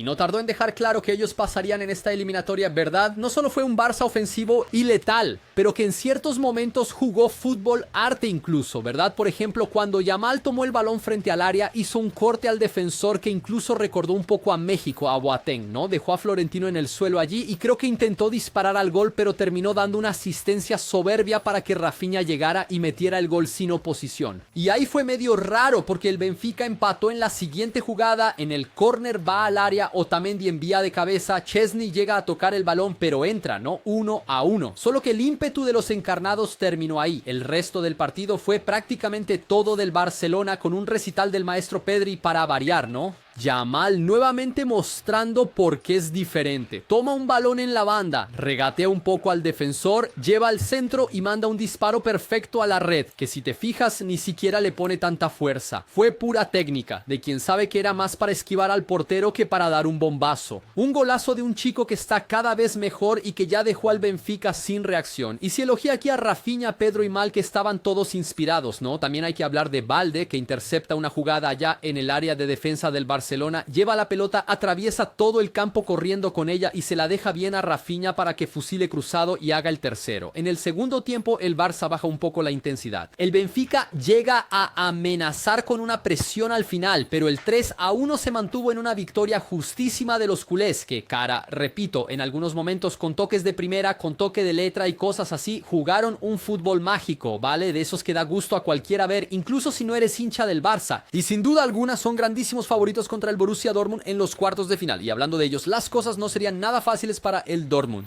Y no tardó en dejar claro que ellos pasarían en esta eliminatoria, ¿verdad? No solo fue un Barça ofensivo y letal, pero que en ciertos momentos jugó fútbol arte incluso, ¿verdad? Por ejemplo, cuando Yamal tomó el balón frente al área, hizo un corte al defensor que incluso recordó un poco a México, a Boateng, ¿no? Dejó a Florentino en el suelo allí y creo que intentó disparar al gol, pero terminó dando una asistencia soberbia para que Rafinha llegara y metiera el gol sin oposición. Y ahí fue medio raro porque el Benfica empató en la siguiente jugada, en el córner va al área, Otamendi envía de cabeza, Chesney llega a tocar el balón, pero entra, ¿no? 1-1. Solo que el ímpetu de los encarnados terminó ahí. El resto del partido fue prácticamente todo del Barcelona, con un recital del maestro Pedri para variar, ¿no? Yamal nuevamente mostrando por qué es diferente. Toma un balón en la banda, regatea un poco al defensor, lleva al centro y manda un disparo perfecto a la red, que si te fijas ni siquiera le pone tanta fuerza. Fue pura técnica, de quien sabe que era más para esquivar al portero que para dar un bombazo. Un golazo de un chico que está cada vez mejor y que ya dejó al Benfica sin reacción. Y si elogia aquí a Rafinha, Pedro y Mal, que estaban todos inspirados, ¿no? También hay que hablar de Balde, que intercepta una jugada allá en el área de defensa del Barcelona, lleva la pelota, atraviesa todo el campo corriendo con ella y se la deja bien a Rafinha para que fusile cruzado y haga el tercero. En el segundo tiempo el Barça baja un poco la intensidad. El Benfica llega a amenazar con una presión al final, pero el 3-1 se mantuvo en una victoria justísima de los culés, que repito, en algunos momentos con toques de primera, con toque de letra y cosas así, jugaron un fútbol mágico, ¿vale? De esos que da gusto a cualquiera ver, incluso si no eres hincha del Barça. Y sin duda alguna son grandísimos favoritos contra el Borussia Dortmund en los cuartos de final. Y hablando de ellos, las cosas no serían nada fáciles para el Dortmund.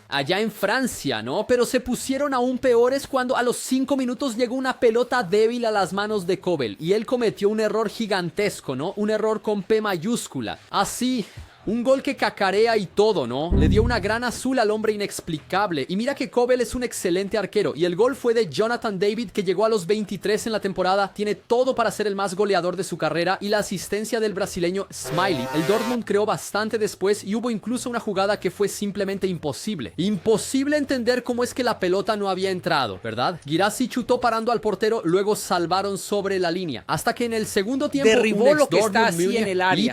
Allá en Francia, ¿no? Pero se pusieron aún peores cuando a los 5 minutos llegó una pelota débil a las manos de Kobel. Y él cometió un error gigantesco, ¿no? Un error con P mayúscula. Así... un gol que cacarea y todo, ¿no? Le dio una gran azul al hombre inexplicable. Y mira que Kobel es un excelente arquero. Y el gol fue de Jonathan David, que llegó a los 23 en la temporada. Tiene todo para ser el más goleador de su carrera. Y la asistencia del brasileño Smiley. El Dortmund creó bastante después y hubo incluso una jugada que fue simplemente imposible. Imposible entender cómo es que la pelota no había entrado, ¿verdad? Guirassy chutó parando al portero, luego salvaron sobre la línea. Hasta que en el segundo tiempo... derribó lo que está así en el área. Y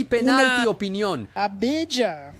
penalti, opinión. A bella.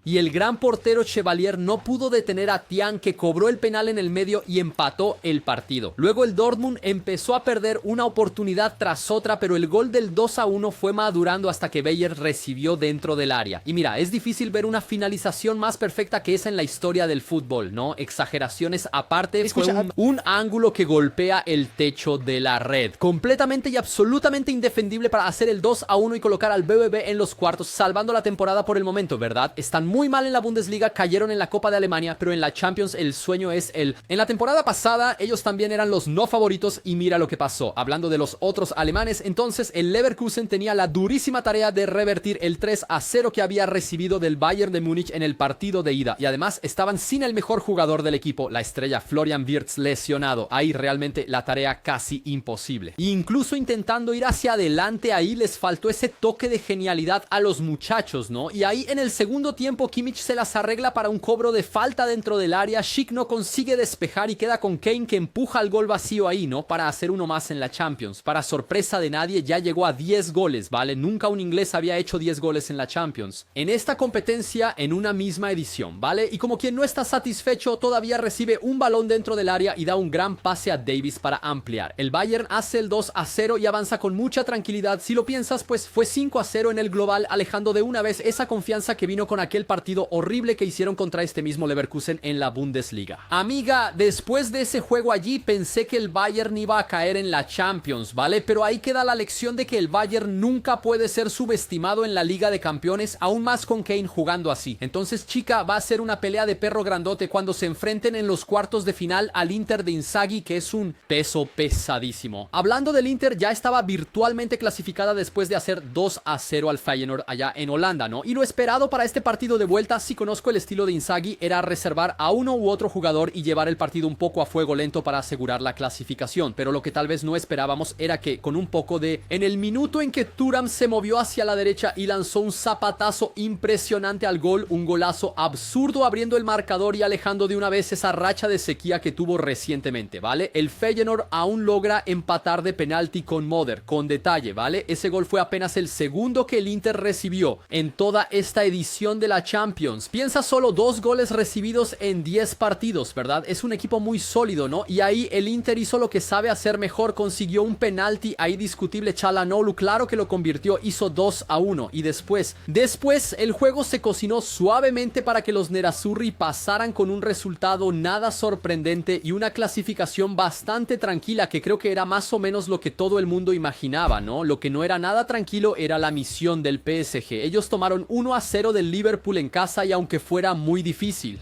Y el gran portero Chevalier no pudo detener a Tian, que cobró el penal en el medio y empató el partido. Luego el Dortmund empezó a perder una oportunidad tras otra, pero el gol del 2-1 fue madurando hasta que Bayer recibió dentro del área. Y mira, es difícil ver una finalización más perfecta que esa en la historia del fútbol, ¿no? Exageraciones aparte, Escucha, fue un ángulo que golpea el techo de la red. Completamente y absolutamente indefendible para hacer el 2-1 y colocar al BVB en los cuartos, salvando la temporada por el momento, ¿verdad? Están muy mal en la Bundesliga, cayeron en la Copa de Alemania, pero en la Champions el sueño es el... En la temporada pasada ellos también eran los no favoritos y mira lo que pasó. Hablando de los otros alemanes, entonces el Leverkusen tenía la durísima tarea de revertir el 3-0 que había recibido del Bayern de Múnich en el partido de ida. Y además estaban sin el mejor jugador del equipo, la estrella Florian Wirtz, lesionado. Ahí realmente la tarea casi imposible. E incluso intentando ir hacia adelante, ahí les faltó ese toque de genialidad a los muchachos, ¿no? Y ahí en el segundo tiempo Kimmich se las arregla para un cobro de falta dentro del área. Schick no consigue despejar y queda con Kane, que empuja al gol vacío ahí, ¿no? Para hacer uno más en la Champions. Para sorpresa de nadie, ya llegó a 10 goles, ¿vale? Nunca un inglés había hecho 10 goles en la Champions. En esta competencia, en una misma edición, ¿vale? Y como quien no está satisfecho, todavía recibe un balón dentro del área y da un gran pase a Davis para ampliar. El Bayern hace el 2-0 y avanza con mucha tranquilidad. Si lo piensas, pues fue 5-0 en el global, alejando de una vez esa confianza que vino con aquel partido horrible que hicieron contra este mismo Leverkusen en la Bundesliga. Amiga, después de ese juego allí pensé que el Bayern iba a caer en la Champions, ¿vale? Pero ahí queda la lección de que el Bayern nunca puede ser subestimado en la Liga de Campeones, aún más con Kane jugando así. Entonces, chica, va a ser una pelea de perro grandote cuando se enfrenten en los cuartos de final al Inter de Inzaghi, que es un peso pesadísimo. Hablando del Inter, ya estaba virtualmente clasificada después de hacer 2-0 al Feyenoord allá en Holanda, ¿no? Y lo esperado para este partido de vuelta, sí conozco el estilo de Inzaghi, era reservar a uno u otro jugador y llevar el partido un poco a fuego lento para asegurar la clasificación, pero lo que tal vez no esperábamos era que con un poco de... En el minuto en que Thuram se movió hacia la derecha y lanzó un zapatazo impresionante al gol, un golazo absurdo abriendo el marcador y alejando de una vez esa racha de sequía que tuvo recientemente, ¿vale? El Feyenoord aún logra empatar de penalti con Moder, con detalle, ¿vale? Ese gol fue apenas el segundo que el Inter recibió en toda esta edición de la Champions. Piensa solo 2 goles recibidos en 10 partidos, ¿verdad? Es un equipo muy sólido, ¿no? Y ahí el Inter hizo lo que sabe hacer mejor, consiguió un penalti ahí discutible, Çalhanoğlu, claro que lo convirtió, hizo 2-1 y después el juego se cocinó suavemente para que los Nerazzurri pasaran con un resultado nada sorprendente y una clasificación bastante tranquila, que creo que era más o menos lo que todo el mundo imaginaba, ¿no? Lo que no era nada tranquilo era la misión del PSG. Ellos tomaron 1-0 del Liverpool en casa y aunque fuera muy difícil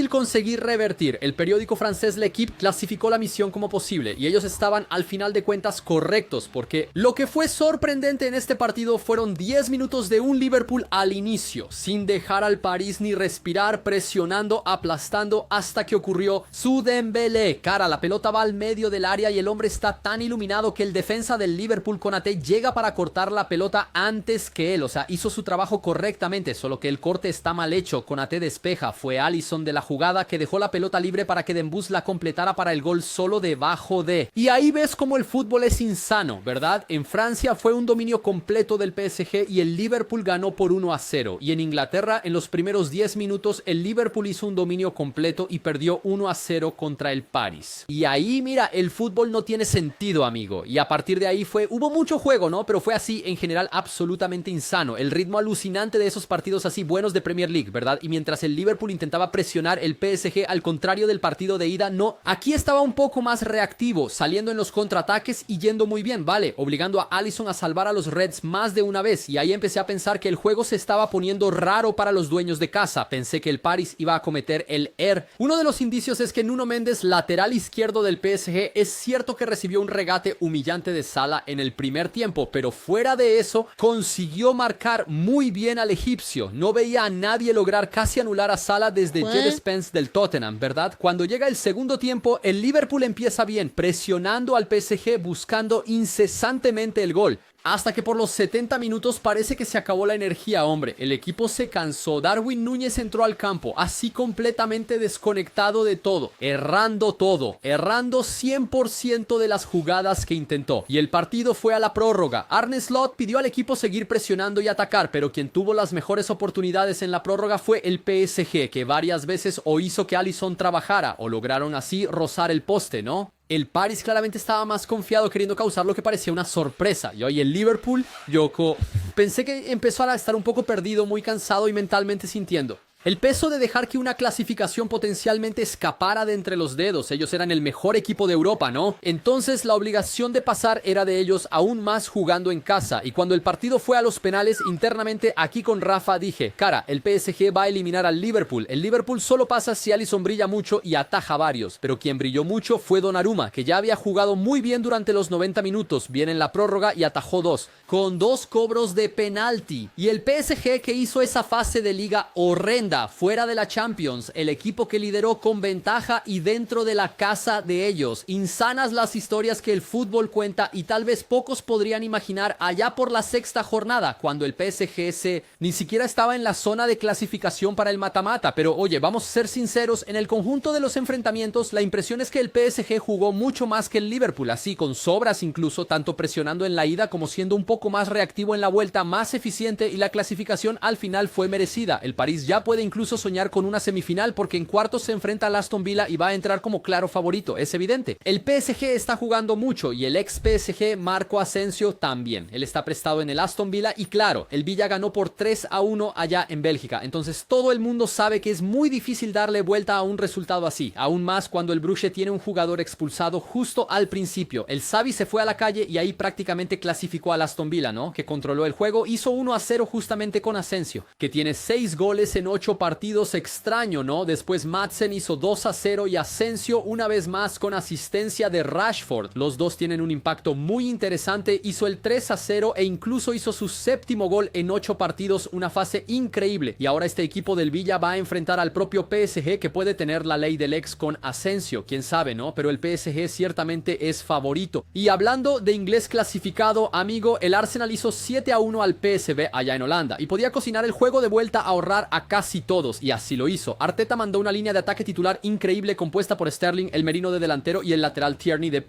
conseguir revertir, el periódico francés L'Équipe clasificó la misión como posible y ellos estaban al final de cuentas correctos, porque lo que fue sorprendente en este partido fueron 10 minutos de un Liverpool al inicio, sin dejar al París ni respirar, presionando, aplastando, hasta que ocurrió su Dembélé. Cara, la pelota va al medio del área y el hombre está tan iluminado que el defensa del Liverpool, Konaté, llega para cortar la pelota antes que él, o sea, hizo su trabajo correctamente, solo que el corte está mal hecho. Konaté despeja, fue Alisson de la jugada que dejó la pelota libre para que Dembús la completara para el gol solo debajo de. Y ahí ves como el fútbol es insano, ¿verdad? En Francia fue un dominio completo del PSG y el Liverpool ganó por 1-0. Y en Inglaterra, en los primeros 10 minutos, el Liverpool hizo un dominio completo y perdió 1-0 contra el París. Y ahí, mira, el fútbol no tiene sentido, amigo. Y a partir de ahí hubo mucho juego, ¿no? Pero fue así, en general, absolutamente insano. El ritmo alucinante de esos partidos así buenos de Premier League, ¿verdad? Y mientras el Liverpool intentaba presionar, el PSG, al contrario del partido de ida, no. Aquí estaba un poco más reactivo, saliendo en los contraataques y yendo muy bien, ¿vale? Obligando a Alisson a salvar a los Reds más de una vez. Y ahí empecé a pensar que el juego se estaba poniendo raro para los dueños de casa. Pensé que el París iba a cometer el error. Uno de los indicios es que Nuno Méndez, lateral izquierdo del PSG, es cierto que recibió un regate humillante de Salah en el primer tiempo, pero fuera de eso, consiguió marcar muy bien al egipcio. No veía a nadie lograr casi anular a Salah desde Jed Spence del Tottenham, ¿verdad? Cuando llega el segundo tiempo, el Liverpool empieza bien, presionando al PSG, buscando incesantemente el gol. Hasta que por los 70 minutos parece que se acabó la energía, hombre. El equipo se cansó. Darwin Núñez entró al campo, así completamente desconectado de todo. Errando 100% de las jugadas que intentó. Y el partido fue a la prórroga. Arne Slot pidió al equipo seguir presionando y atacar, pero quien tuvo las mejores oportunidades en la prórroga fue el PSG, que varias veces o hizo que Alisson trabajara, o lograron así rozar el poste, ¿no? El París claramente estaba más confiado, queriendo causar lo que parecía una sorpresa. Y el Liverpool, pensé que empezó a estar un poco perdido, muy cansado y mentalmente sintiendo el peso de dejar que una clasificación potencialmente escapara de entre los dedos. Ellos eran el mejor equipo de Europa, ¿no? Entonces la obligación de pasar era de ellos, aún más jugando en casa. Y cuando el partido fue a los penales, internamente aquí con Rafa dije, cara, el PSG va a eliminar al Liverpool. El Liverpool solo pasa si Alisson brilla mucho y ataja varios. Pero quien brilló mucho fue Donnarumma, que ya había jugado muy bien durante los 90 minutos. Viene en la prórroga y atajó 2, con 2 cobros de penalti. Y el PSG, que hizo esa fase de liga horrenda, fuera de la Champions, el equipo que lideró con ventaja y dentro de la casa de ellos. Insanas las historias que el fútbol cuenta y tal vez pocos podrían imaginar allá por la 6ª jornada, cuando el PSG ni siquiera estaba en la zona de clasificación para el mata-mata. Pero oye, vamos a ser sinceros, en el conjunto de los enfrentamientos, la impresión es que el PSG jugó mucho más que el Liverpool, así con sobras incluso, tanto presionando en la ida como siendo un poco más reactivo en la vuelta, más eficiente, y la clasificación al final fue merecida. El París ya puede incluso soñar con una semifinal, porque en cuartos se enfrenta al Aston Villa y va a entrar como claro favorito, es evidente. El PSG está jugando mucho y el ex PSG Marco Asensio también. Él está prestado en el Aston Villa y claro, el Villa ganó por 3-1 allá en Bélgica. Entonces todo el mundo sabe que es muy difícil darle vuelta a un resultado así, aún más cuando el Bruges tiene un jugador expulsado justo al principio. El Xavi se fue a la calle y ahí prácticamente clasificó al Aston Villa, ¿no? Que controló el juego, hizo 1-0 justamente con Asensio, que tiene 6 goles en 8 8 partidos, extraño, ¿no? Después Madsen hizo 2-0 y Asensio una vez más con asistencia de Rashford. Los dos tienen un impacto muy interesante, hizo el 3-0 e incluso hizo su 7º gol en 8 partidos, una fase increíble. Y ahora este equipo del Villa va a enfrentar al propio PSG, que puede tener la ley del ex con Asensio, quién sabe, ¿no? Pero el PSG ciertamente es favorito. Y hablando de inglés clasificado, amigo, el Arsenal hizo 7-1 al PSV allá en Holanda y podía cocinar el juego de vuelta a ahorrar a casi todos, y así lo hizo. Arteta mandó una línea de ataque titular increíble compuesta por Sterling, el Merino de delantero y el lateral Tierney de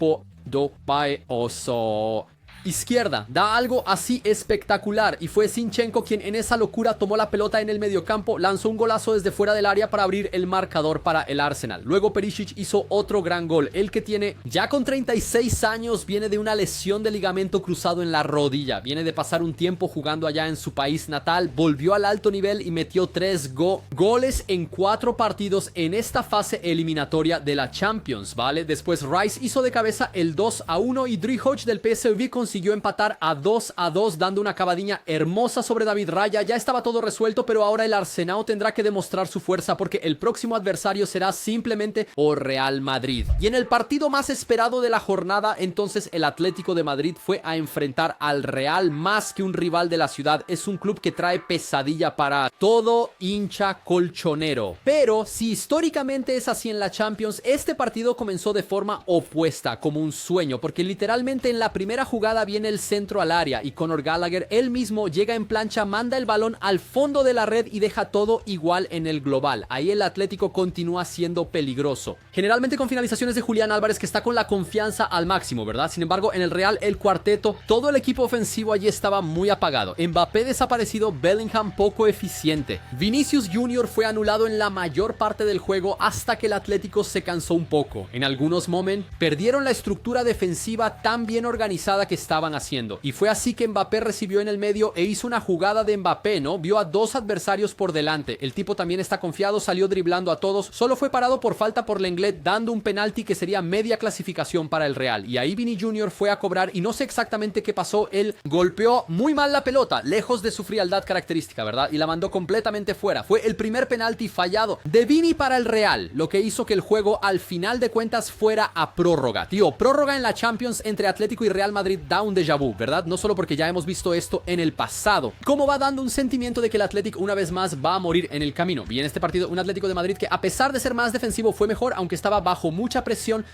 Oso. Izquierda, da algo así espectacular y fue Zinchenko quien en esa locura tomó la pelota en el mediocampo, lanzó un golazo desde fuera del área para abrir el marcador para el Arsenal. Luego Perisic hizo otro gran gol, el que tiene ya con 36 años, viene de una lesión de ligamento cruzado en la rodilla, viene de pasar un tiempo jugando allá en su país natal, volvió al alto nivel y metió 3 goles en 4 partidos en esta fase eliminatoria de la Champions, ¿vale? Después Rice hizo de cabeza el 2-1 y Driouch del PSV consiguió empatar a 2-2 dando una acabadiña hermosa sobre David Raya. Ya estaba todo resuelto, pero ahora el Arsenal tendrá que demostrar su fuerza porque el próximo adversario será simplemente o Real Madrid. Y en el partido más esperado de la jornada, entonces el Atlético de Madrid fue a enfrentar al Real. Más que un rival de la ciudad, es un club que trae pesadilla para todo hincha colchonero. Pero si históricamente es así en la Champions, este partido comenzó de forma opuesta, como un sueño, porque literalmente en la primera jugada viene el centro al área y Conor Gallagher él mismo llega en plancha, manda el balón al fondo de la red y deja todo igual en el global. Ahí el Atlético continúa siendo peligroso, generalmente con finalizaciones de Julián Álvarez, que está con la confianza al máximo, ¿verdad? Sin embargo, en el Real, el cuarteto, todo el equipo ofensivo allí estaba muy apagado. Mbappé desaparecido, Bellingham poco eficiente, Vinicius Jr. fue anulado en la mayor parte del juego hasta que el Atlético se cansó un poco. En algunos momentos perdieron la estructura defensiva tan bien organizada que estaban haciendo, y fue así que Mbappé recibió en el medio e hizo una jugada de Mbappé, ¿no? Vio a 2 adversarios por delante, el tipo también está confiado, salió driblando a todos, solo fue parado por falta por Lenglet, dando un penalti que sería media clasificación para el Real, y ahí Vini Jr. fue a cobrar y no sé exactamente qué pasó, él golpeó muy mal la pelota, lejos de su frialdad característica, ¿verdad? Y la mandó completamente fuera. Fue el primer penalti fallado de Vini para el Real, lo que hizo que el juego al final de cuentas fuera a prórroga. Tío, prórroga en la Champions entre Atlético y Real Madrid da un déjà vu, ¿verdad? No solo porque ya hemos visto esto en el pasado, como va dando un sentimiento de que el Atlético una vez más va a morir en el camino. Y en este partido un Atlético de Madrid que, a pesar de ser más defensivo, fue mejor, aunque estaba bajo mucha presión.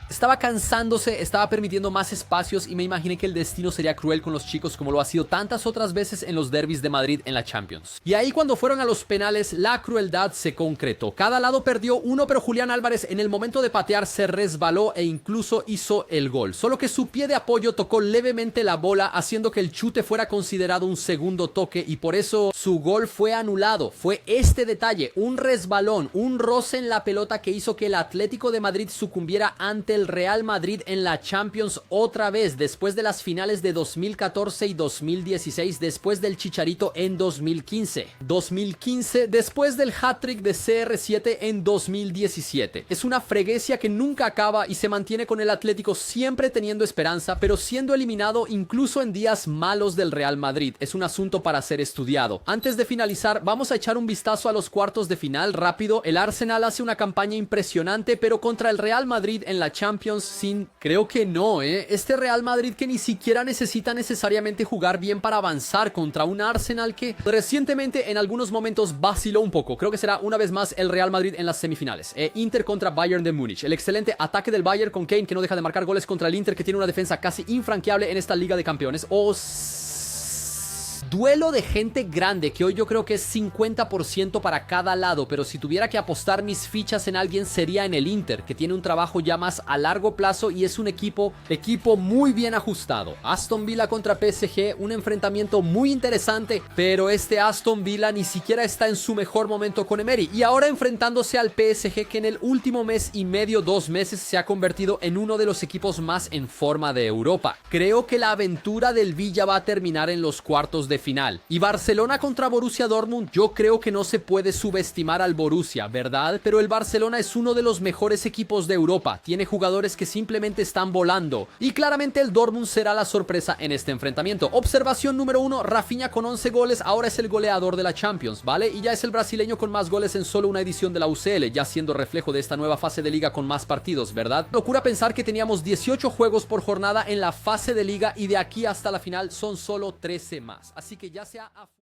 Estaba cansándose, estaba permitiendo más espacios y me imaginé que el destino sería cruel con los chicos como lo ha sido tantas otras veces en los derbis de Madrid en la Champions. Y ahí cuando fueron a los penales, la crueldad se concretó. Cada lado perdió uno, pero Julián Álvarez en el momento de patear se resbaló e incluso hizo el gol. Solo que su pie de apoyo tocó levemente la bola, haciendo que el chute fuera considerado un segundo toque y por eso su gol fue anulado. Fue este detalle, un resbalón, un roce en la pelota que hizo que el Atlético de Madrid sucumbiera ante el Real Madrid en la Champions otra vez, después de las finales de 2014 y 2016, después del Chicharito en 2015, después del hat-trick de CR7 en 2017. Es una freguesia que nunca acaba y se mantiene con el Atlético siempre teniendo esperanza, pero siendo eliminado incluso en días malos del Real Madrid. Es un asunto para ser estudiado. Antes de finalizar, vamos a echar un vistazo a los cuartos de final rápido. El Arsenal hace una campaña impresionante, pero contra el Real Madrid en la Champions creo que no, este Real Madrid que ni siquiera necesita necesariamente jugar bien para avanzar contra un Arsenal que recientemente en algunos momentos vaciló un poco. Creo que será una vez más el Real Madrid en las semifinales. Inter contra Bayern de Múnich. El excelente ataque del Bayern con Kane, que no deja de marcar goles contra el Inter, que tiene una defensa casi infranqueable en esta Liga de Campeones. Duelo de gente grande, que hoy yo creo que es 50% para cada lado, pero si tuviera que apostar mis fichas en alguien sería en el Inter, que tiene un trabajo ya más a largo plazo y es un equipo muy bien ajustado. Aston Villa contra PSG, un enfrentamiento muy interesante, pero este Aston Villa ni siquiera está en su mejor momento con Emery, y ahora enfrentándose al PSG, que en el último mes y medio, 2 meses, se ha convertido en uno de los equipos más en forma de Europa. Creo que la aventura del Villa va a terminar en los cuartos de de final. Y Barcelona contra Borussia Dortmund, yo creo que no se puede subestimar al Borussia, ¿verdad? Pero el Barcelona es uno de los mejores equipos de Europa, tiene jugadores que simplemente están volando, y claramente el Dortmund será la sorpresa en este enfrentamiento. Observación número 1, Rafinha con 11 goles, ahora es el goleador de la Champions, ¿vale? Y ya es el brasileño con más goles en solo una edición de la UCL, ya siendo reflejo de esta nueva fase de liga con más partidos, ¿verdad? Locura pensar que teníamos 18 juegos por jornada en la fase de liga y de aquí hasta la final son solo 13 más, así que ya sea